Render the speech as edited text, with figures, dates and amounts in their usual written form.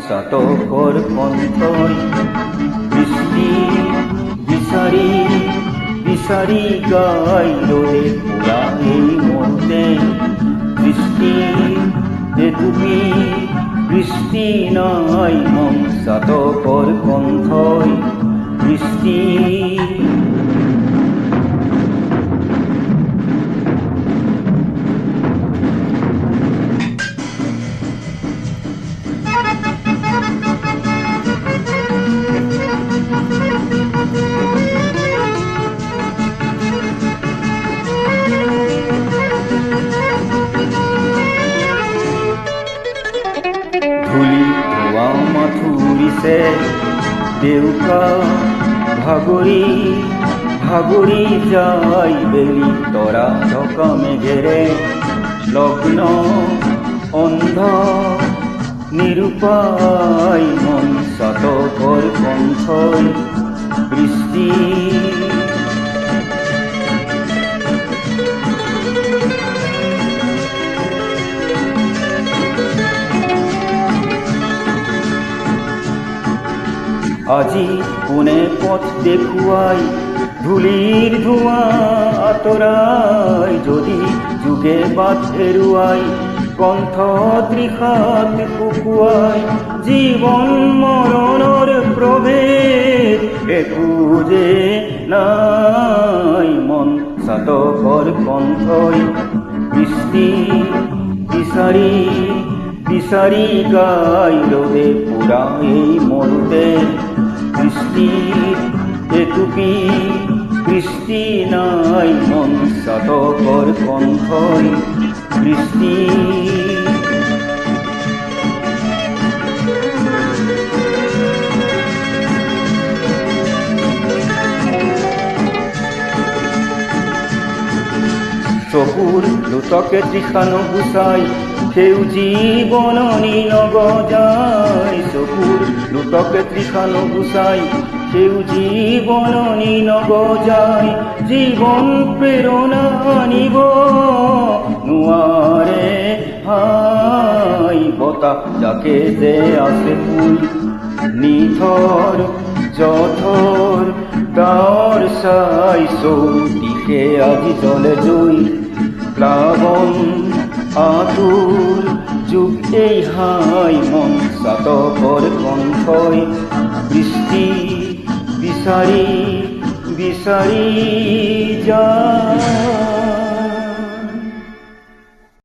চাতকৰ কণ্ঠই বৃষ্টি বিচাৰি বিচাৰি গাই ৰ'দে পুৰা এই মনতে বৃষ্টি এটুপি বৃষ্টি নাই মন চাতকৰ কণ্ঠই বৃষ্টি ধূলি ধোৱা মাথুৰিছে দেউকা ভাগৰি ভাগৰি যায় বেলি তৰা ঢকা মেঘেৰে লগ্ন অন্ধ নিৰূপায় মন চাতকৰ কণ্ঠই বৃষ্টি আজি কোনে পথ দেখুৱাই ধূলিৰ ধোঁৱা আঁতৰাই যদি যুগে বাট হেৰুৱাই কণ্ঠ তৃষাত শুকুৱাই জীৱন মৰণৰ প্ৰভেদ একো যে নাই মন চাতকৰ কণ্ঠই বৃষ্টি বিচাৰি বিচাৰি গাই ৰ'দে পুৰা এই মৰুতে বৃষ্টিৰ এটুপি বৃষ্টি নাই মন চাতকৰ কণ্ঠই বৃষ্টি চকুৰ লোটকে তৃষা নুগুচাই সেউজী বননি নগজাই চকুৰ লোটকে তৃষা নুগুচাই সেউজী বননি নগজাই জীৱন প্ৰেৰণা আনিব নোৱাৰে হাই বতাহ যাকে যে আছে ফুল নিথৰ জঠৰ ডাৱৰ চাই চৌদিশে আজি জলে জুই প্লাৱন আতুৰ যুগ এই হাই মন চাতকৰ কণ্ঠই বৃষ্টি বিচাৰি বিচাৰি যায়।